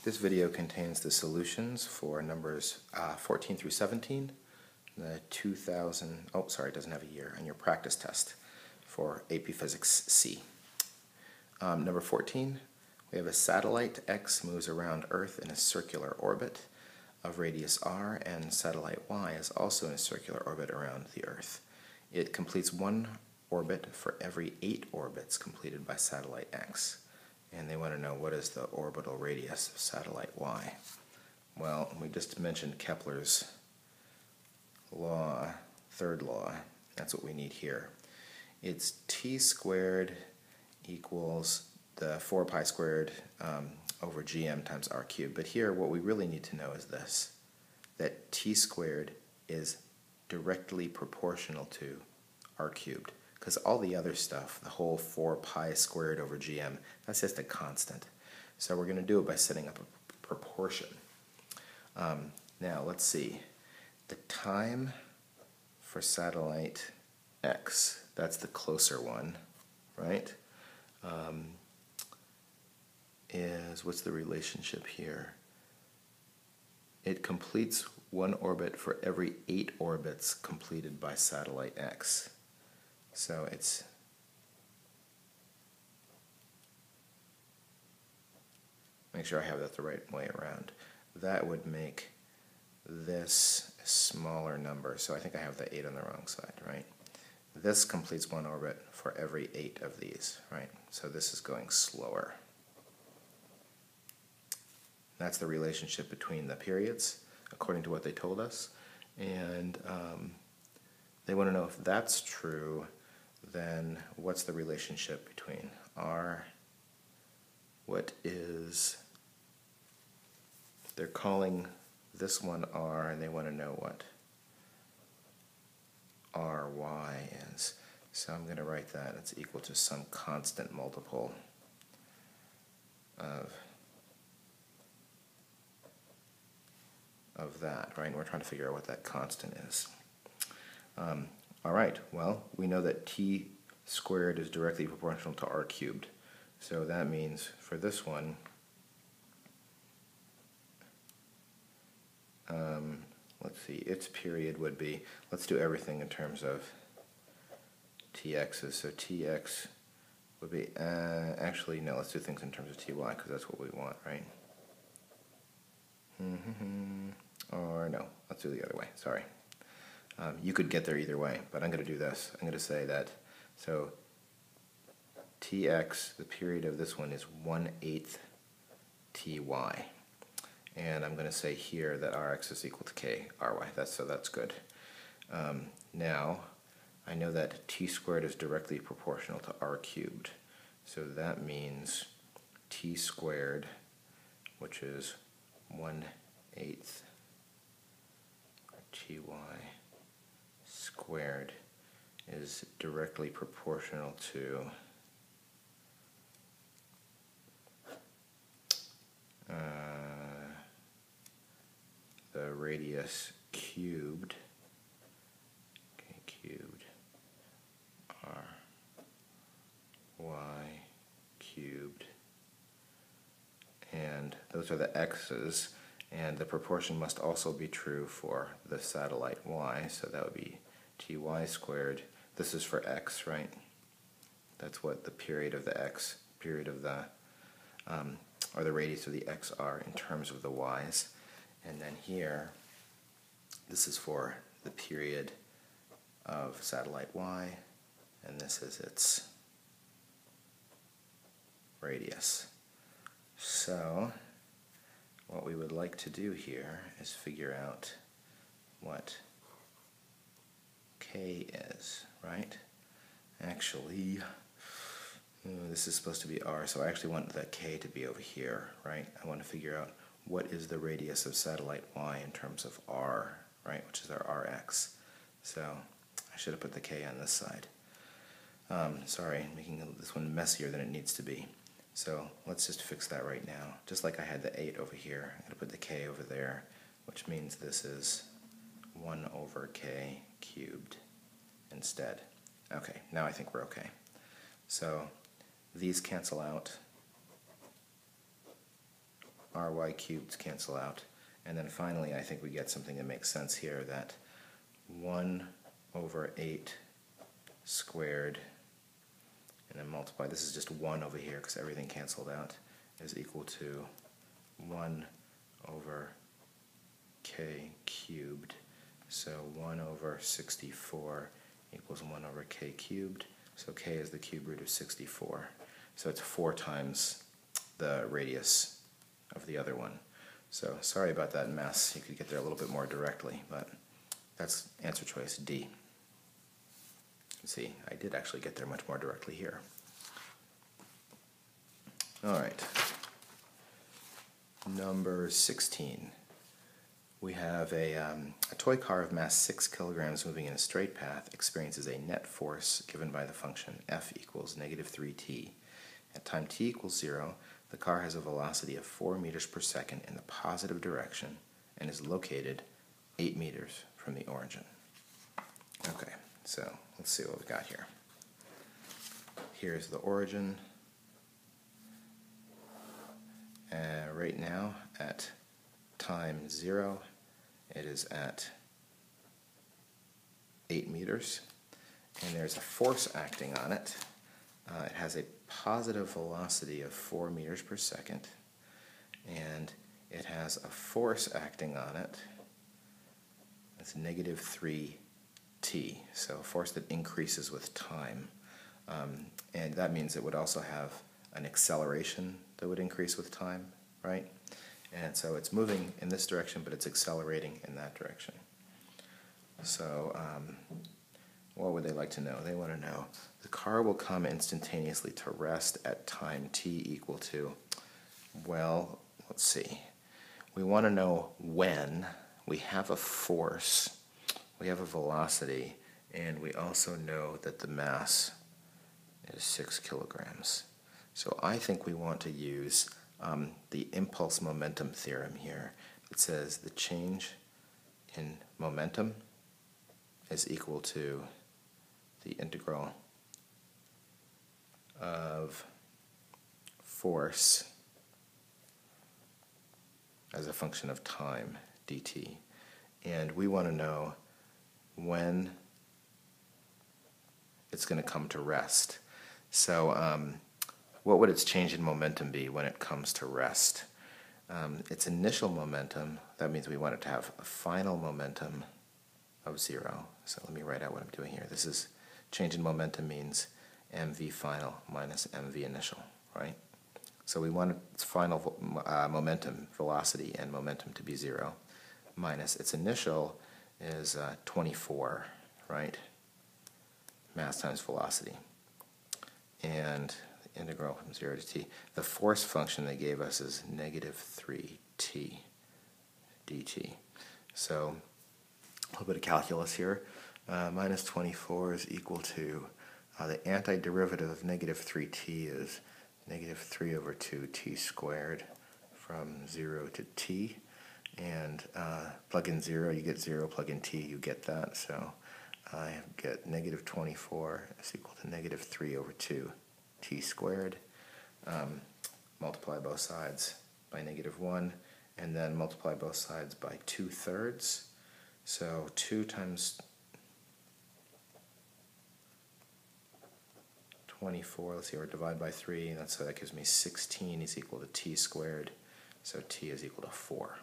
This video contains the solutions for numbers 14 through 17, the 2000, oh sorry, it doesn't have a year, and your practice test for AP Physics C. Number 14, we have a satellite X moves around Earth in a circular orbit of radius r, and satellite Y is also in a circular orbit around the Earth. It completes one orbit for every 8 orbits completed by satellite X. And they want to know, what is the orbital radius of satellite Y? Well, we just mentioned Kepler's law, third law. That's what we need here. It's t squared equals the 4 pi squared over gm times r cubed. But here what we really need to know is this, that t squared is directly proportional to r cubed. Because all the other stuff, the whole 4 pi squared over gm, that's just a constant. So we're going to do it by setting up a proportion. Now let's see. The time for satellite X, that's the closer one, right? What's the relationship here? It completes one orbit for every 8 orbits completed by satellite X. So it's make sure I have that the right way around. That would make this a smaller number, so I think I have the 8 on the wrong side, right? This completes one orbit for every 8 of these, right? So this is going slower. That's the relationship between the periods, according to what they told us. And they want to know if that's true, then what's the relationship between r, what is, they're calling this one r, and they want to know what ry is. So I'm going to write that it's equal to some constant multiple of that, right? And we're trying to figure out what that constant is. All right, well, we know that t squared is directly proportional to r cubed. So that means for this one, let's see, its period would be, let's do everything in terms of tx's. So tx would be, actually, no, let's do things in terms of ty, because that's what we want, right? Or no, let's do it the other way, sorry. You could get there either way, but I'm going to do this. I'm going to say that, so tx, the period of this one is 1/8 ty. And I'm going to say here that rx is equal to k ry. That's good. Now, I know that t squared is directly proportional to r cubed. So that means t squared, which is 1/8 ty squared, is directly proportional to the radius cubed, k cubed, ry cubed, and those are the x's, and the proportion must also be true for the satellite y, so that would be ty squared. This is for x, right? That's what the period of the x, period of the, or the radius of the x are in terms of the y's. And then here, this is for the period of satellite y, and this is its radius. So, what we would like to do here is figure out what k is, right? Actually, this is supposed to be r, so I actually want the k to be over here, right? I want to figure out what is the radius of satellite y in terms of r, right, which is our rx. So I should have put the k on this side. Sorry, making this one messier than it needs to be. So let's just fix that right now. Just like I had the 8 over here, I'm going to put the k over there, which means this is 1/k cubed instead. Okay, now I think we're okay. So these cancel out. ry cubed cancel out. And then finally, I think we get something that makes sense here, that 1 over 8 squared, and then multiply, this is just 1 over here because everything canceled out, is equal to 1 over k cubed. So 1 over 64 equals 1 over k cubed. So k is the cube root of 64. So it's 4 times the radius of the other one. So sorry about that mess. You could get there a little bit more directly, but that's answer choice D. See, I did actually get there much more directly here. All right. Number 16. We have a toy car of mass 6 kilograms moving in a straight path experiences a net force given by the function F equals negative 3t. At time t equals 0, the car has a velocity of 4 meters per second in the positive direction and is located 8 meters from the origin. Okay, so let's see what we got here. Here's the origin. Right now, at time 0, it is at 8 meters, and there's a force acting on it. It has a positive velocity of 4 meters per second, and it has a force acting on it that's negative 3t, so a force that increases with time. And that means it would also have an acceleration that would increase with time, right? And so it's moving in this direction, but it's accelerating in that direction. So what would they like to know? They want to know, the car will come instantaneously to rest at time t equal to, well, let's see. We want to know when. We have a force, we have a velocity, and we also know that the mass is 6 kilograms. So I think we want to use the impulse momentum theorem here. It says the change in momentum is equal to the integral of force as a function of time, dt. And we want to know when it's going to come to rest. So what would its change in momentum be when it comes to rest? Its initial momentum, that means we want it to have a final momentum of 0. So let me write out what I'm doing here. This is change in momentum means mv final minus mv initial, right? So we want its final momentum, velocity, and momentum to be 0, minus its initial is 24, right? Mass times velocity. And the integral from 0 to t. The force function they gave us is negative 3t dt. So a little bit of calculus here. Minus 24 is equal to, the antiderivative of negative 3t is negative 3 over 2t squared from 0 to t. And plug in 0, you get 0. Plug in t, you get that. So I get negative 24 is equal to negative 3 over 2 t squared. Multiply both sides by negative 1, and then multiply both sides by 2/3. So 2 times 24, let's see, or divide by 3, so that gives me 16 is equal to t squared, so t is equal to 4.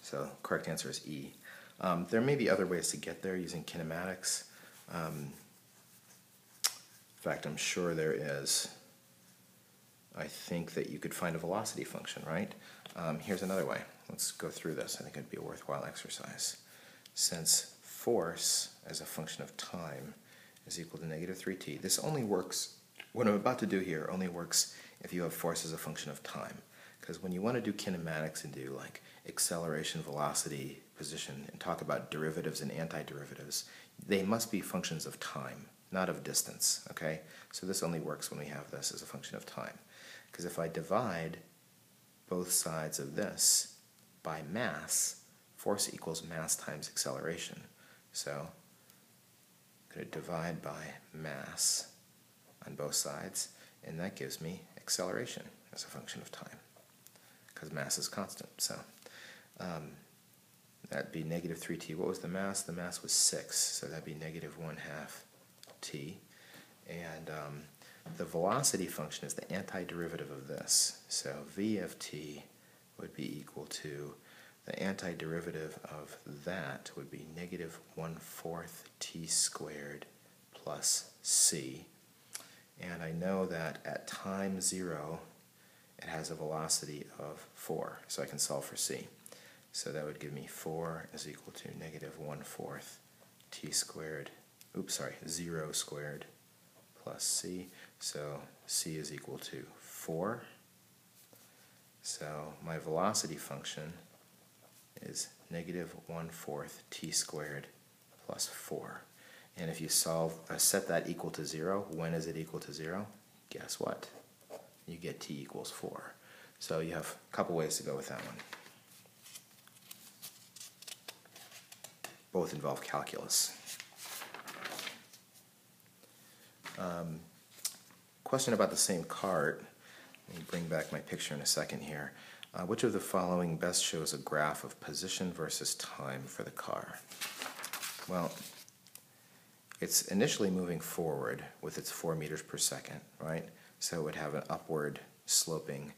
So correct answer is E. There may be other ways to get there using kinematics. In fact, I'm sure there is. I think that you could find a velocity function, right? Here's another way. Let's go through this. I think it'd be a worthwhile exercise. Since force as a function of time is equal to negative 3t, this only works, what I'm about to do here only works if you have force as a function of time. Because when you want to do kinematics and do like acceleration, velocity, position, and talk about derivatives and antiderivatives, they must be functions of time, not of distance, okay? So this only works when we have this as a function of time. Because if I divide both sides of this by mass, force equals mass times acceleration. So I'm going to divide by mass on both sides. and that gives me acceleration as a function of time, because mass is constant. So that'd be negative 3t. What was the mass? The mass was 6, so that'd be negative 1/2 t. And the velocity function is the antiderivative of this. So v of t would be equal to, the antiderivative of that would be negative 1/4 t squared plus c. And I know that at time 0, it has a velocity of 4, so I can solve for c. So that would give me 4 is equal to negative 1/4 t squared, 0 squared plus c. So c is equal to 4. So my velocity function is negative 1/4 t squared plus 4. And if you set that equal to 0, when is it equal to 0? Guess what? You get t equals 4. So you have a couple ways to go with that one. Both involve calculus. Question about the same cart. Let me bring back my picture in a second here. Which of the following best shows a graph of position versus time for the car? Well, it's initially moving forward with its 4 meters per second, right? So it would have an upward sloping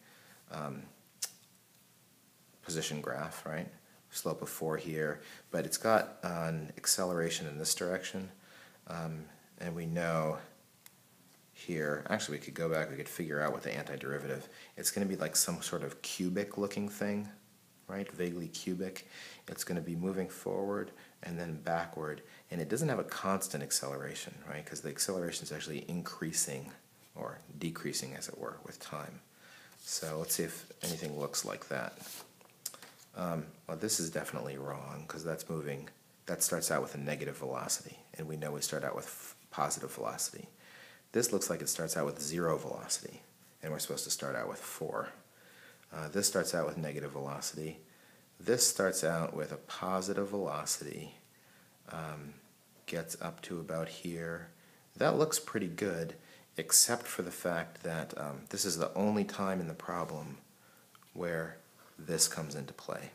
position graph, right? Slope of 4 here, but it's got an acceleration in this direction, and we know here, actually we could go back, we could figure out what the antiderivative, it's going to be like some sort of cubic looking thing, right? Vaguely cubic. It's going to be moving forward and then backward, and it doesn't have a constant acceleration, right? Because the acceleration is actually increasing or decreasing, as it were, with time. So let's see if anything looks like that. Well, this is definitely wrong, because that's moving, that starts out with a negative velocity, and we know we start out with positive velocity. This looks like it starts out with 0 velocity, and we're supposed to start out with 4. This starts out with negative velocity. This starts out with a positive velocity, gets up to about here. That looks pretty good, except for the fact that this is the only time in the problem where this comes into play.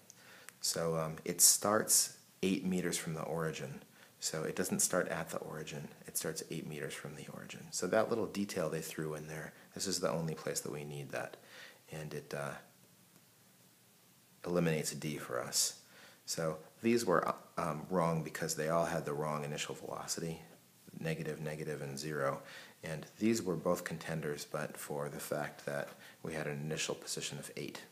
So it starts 8 meters from the origin. So it doesn't start at the origin, it starts 8 meters from the origin. So that little detail they threw in there, this is the only place that we need that. And it eliminates a d for us. So these were wrong because they all had the wrong initial velocity, negative, negative, and 0. And these were both contenders, but for the fact that we had an initial position of 8.